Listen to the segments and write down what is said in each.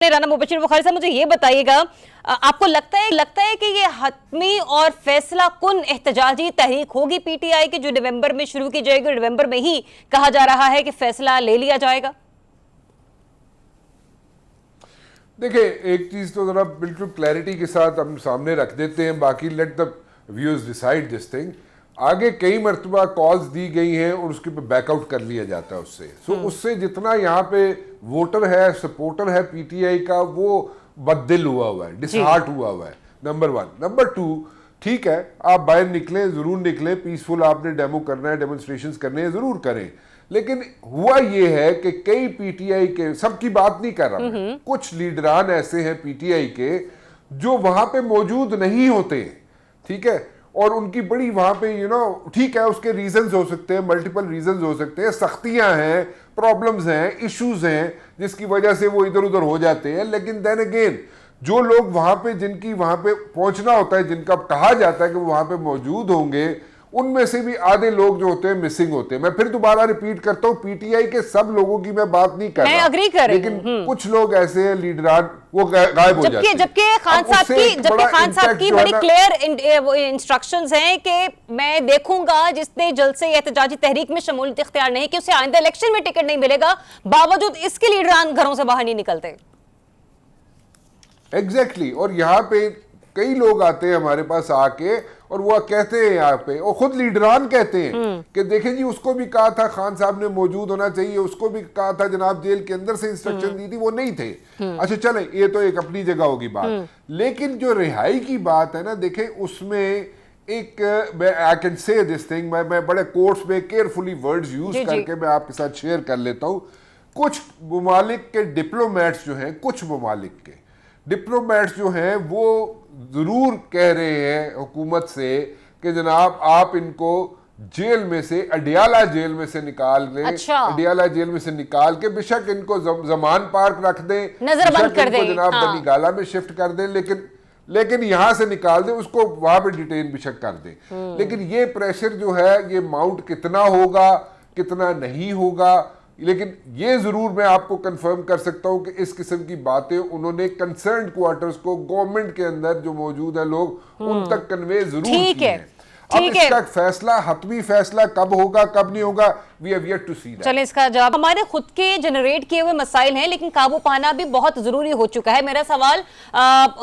राना मुबशिर बुखारी साहब, मुझे ये बताइएगा, आपको लगता है कि ये हतमी और फैसला कुन एहतजाजी तहरीक होगी पीटीआई की जो नवंबर में शुरू की जाएगी, नवंबर में ही कहा जा रहा है कि फैसला ले लिया जाएगा? देखिए, एक चीज तो जरा बिल्कुल क्लैरिटी के साथ हम सामने रख देते हैं, बाकी let the viewers decide this thing. आगे कई मरतबा कॉल्स दी गई हैं और उसके पे बैकआउट कर लिया जाता है उससे। सो उससे जितना यहाँ पे वोटर है, सपोर्टर है पीटीआई का, वो बददिल हुआ है, डिसहार्ट हुआ है, नंबर वन। नंबर टू, ठीक है, आप बाहर निकलें, जरूर निकलें, पीसफुल आपने डेमो करना है, डेमोन्स्ट्रेशंस करने हैं, जरूर करें। लेकिन हुआ ये है कि कई पीटीआई के, सबकी बात नहीं कर रहा मैं, कुछ लीडरान ऐसे हैं पीटीआई के जो वहां पे मौजूद नहीं होते, ठीक है, और उनकी बड़ी वहां पे ठीक है, उसके रीजंस हो सकते हैं, मल्टीपल रीजंस हो सकते हैं, सख्तियां हैं, प्रॉब्लम्स हैं, इश्यूज हैं, जिसकी वजह से वो इधर उधर हो जाते हैं। लेकिन देन अगेन, जो लोग वहां पे, जिनकी वहां पे पहुंचना होता है, जिनका कहा जाता है कि वो वहां पे मौजूद होंगे, उनमें से भी आधे लोग जो होते हैं मिसिंग होते हैं। मैं फिर दोबारा रिपीट करता हूं, पीटीआई के सब लोगों की मैं बात नहीं कर रहा, अग्री कर लेकिन कुछ लोग ऐसे हैं लीडरान, वो गायब हो जाते हैं। जबकि खान साहब की बड़ी क्लियर इंस्ट्रक्शंस हैं कि मैं देखूंगा जिसने जल्द से एहतजाजी तहरीक में शमूलियत इख्तियार नहीं की, उसे आइंदा इलेक्शन में टिकट नहीं मिलेगा। बावजूद इसके लीडरान घरों से बाहर नहीं निकलते। एग्जैक्टली और यहाँ पे कई लोग आते हैं हमारे पास आके और वो कहते हैं यहाँ पे, और खुद लीडरान कहते हैं कि देखें जी, उसको भी कहा था खान साहब ने मौजूद होना चाहिए, उसको भी कहा था, जनाब जेल के अंदर से इंस्ट्रक्शन दी थी, वो नहीं थे। अच्छा चले, ये तो एक अपनी जगह होगी बात, लेकिन जो रिहाई की बात है ना, देखें उसमें एक, I can say this thing, मैं बड़े कोर्ट्स में केयरफुली वर्ड्स यूज करके मैं आपके साथ शेयर कर लेता हूँ। कुछ ममालिक के डिप्लोमेट्स जो हैं, कुछ ममालिक के डिप्लोमेट्स जो हैं, वो जरूर कह रहे हैं हुकूमत से कि जनाब आप इनको जेल में से, अडियाला जेल में से निकाल दें। अच्छा। अडियाला जेल में से निकाल के बेशक इनको जमान पार्क रख दें, नजरबंद कर दें, जनाब बनी गाला में शिफ्ट कर दें, लेकिन यहां से निकाल दें, उसको वहां पे डिटेन बेशक कर दें। लेकिन ये प्रेशर जो है, ये माउंट कितना होगा, कितना नहीं होगा, लेकिन ये जरूर मैं आपको कंफर्म कर सकता हूं कि इस किस्म की बातें उन्होंने कंसर्न्ड क्वार्टर्स को, गवर्नमेंट के अंदर जो मौजूद है लोग, उन तक कन्वे जरूर की है। अब इसका फैसला, हतमी फैसला कब होगा, कब नहीं होगा, we have yet to see that. चलें, इसका जवाब हमारे खुद के जनरेट किए हुए मसाइल हैं, लेकिन काबू पाना भी बहुत जरूरी हो चुका है। मेरा सवाल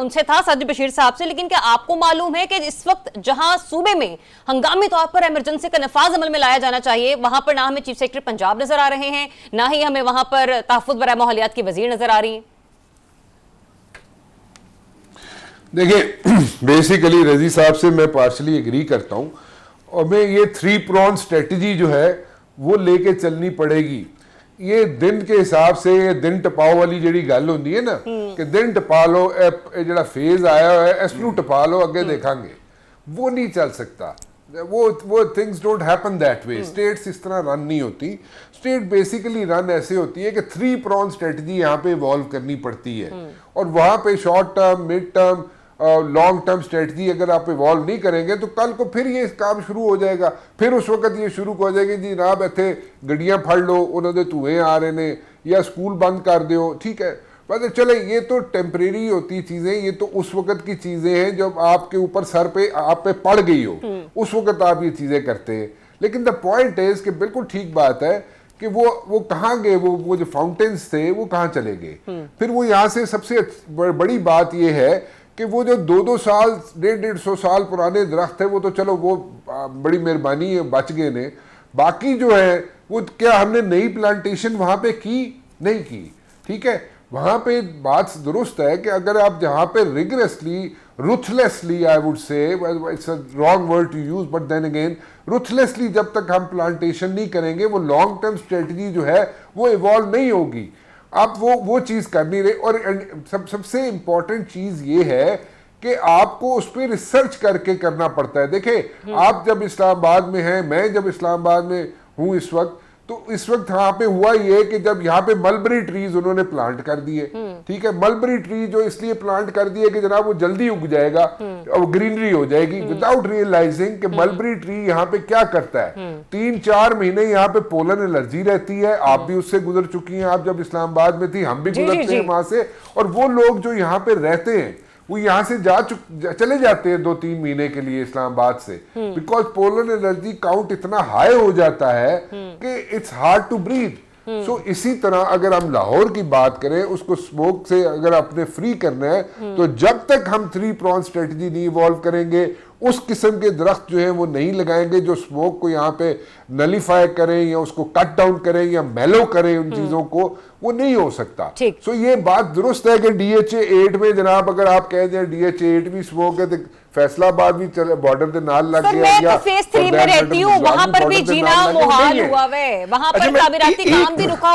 उनसे था, साजिद बशीर साहब से, लेकिन क्या आपको मालूम है कि इस वक्त जहां सूबे में हंगामी तौर पर इमरजेंसी का नफाज अमल में लाया जाना चाहिए, वहां पर ना हमें चीफ सेक्रेटरी पंजाब नजर आ रहे हैं, ना ही हमें वहां पर तहफ्फुज़ बराए माहौलियात की वजीर नजर आ रही है? देखिए, बेसिकली रजी साहब से मैं पार्शली एग्री करता हूं, और मैं ये 3 प्रॉन स्ट्रेटजी जो है वो लेके चलनी पड़ेगी। ये दिन के हिसाब से, ये दिन टपाओ वाली जी गल होंदी है ना, कि दिन टपा लो, जो फेज आया है इसनू टपा लो, अगे देखांगे, वो नहीं चल सकता। वो things don't happen that way. States इस तरह रन नहीं होती। स्टेट बेसिकली रन ऐसे होती है कि 3 प्रॉन स्ट्रेटजी यहाँ पे इवॉल्व करनी पड़ती है, और वहां पे short term, mid term, long term strategy अगर आप इवॉल्व नहीं करेंगे तो कल को फिर ये काम शुरू हो जाएगा। फिर उस वक्त ये शुरू हो जाएगी जी, जनाब इतने गड्डियां फड़ लो, उन्होंने धुएं आ रहे ने, या स्कूल बंद कर दो, ठीक है। पता चले ये तो टेम्परेरी होती चीजें, ये तो उस वक्त की चीजें हैं जब आपके ऊपर सर पे, आप पे पड़ गई हो, उस वक्त आप ये चीजें करते हैं। लेकिन द पॉइंट इज कि बिल्कुल ठीक बात है कि वो कहाँ गए, वो जो फाउंटेन्स थे वो कहाँ चले गए। फिर वो यहाँ से सबसे बड़ी बात ये है कि वो जो 2-2 साल, 150-150 साल पुराने दरख्त है, वो तो चलो वो बड़ी मेहरबानी है, बच गए ने। बाकी जो है वो क्या हमने नई प्लांटेशन वहां पे की? नहीं की, ठीक है। वहां पे बात दुरुस्त है कि अगर आप जहां पे rigorously, ruthlessly, I would say, it's a wrong word to use, but then again ruthlessly जब तक हम प्लांटेशन नहीं करेंगे, वो लॉन्ग टर्म स्ट्रेटजी जो है वो इवॉल्व नहीं होगी। आप वो चीज कर नहीं रहे। और सबसे इंपॉर्टेंट चीज ये है कि आपको उस पर रिसर्च करके करना पड़ता है। देखिए, आप जब इस्लामाबाद में हैं, मैं जब इस्लामाबाद में हूं इस वक्त, तो इस वक्त यहाँ पे हुआ ये कि जब यहाँ पे मलबरी ट्रीज उन्होंने प्लांट कर दिए, ठीक है, मलबरी ट्री जो इसलिए प्लांट कर दिए कि जनाब वो जल्दी उग जाएगा और ग्रीनरी हो जाएगी, विदाउट रियलाइजिंग कि मलबरी ट्री यहाँ पे क्या करता है। 3-4 महीने यहाँ पे पोलन एलर्जी रहती है, आप भी उससे गुजर चुकी हैं, आप जब इस्लामाबाद में थी हम भी गुजरते हैं वहां से, और वो लोग जो यहाँ पे रहते हैं वो यहाँ से चले जाते हैं 2-3 महीने के लिए इस्लामाबाद से, बिकॉज पोलन एलर्जी काउंट इतना हाई हो जाता है कि इट्स हार्ड टू ब्रीथ। सो इसी तरह अगर हम लाहौर की बात करें, उसको स्मोक से अगर अपने फ्री करना है, तो जब तक हम 3 प्रॉन स्ट्रेटजी नहीं इवॉल्व करेंगे, उस किस्म के दरख्त जो है वो नहीं लगाएंगे जो स्मोक को यहाँ पे नलीफाई करें या उसको कट डाउन करें या मेलो करें उन चीजों को, वो नहीं हो सकता। सो ये बात दुरुस्त है कि DHA 8 में जनाब अगर आप कह दें DHA 8 भी स्मोक है तो फैसलाबाद भी चले बॉर्डर के नाल लग गया, या फेज 3 में रहती हूँ, वहां पर भी जीना मुहाल हुआ है, वहां पर तामीराती काम भी रुका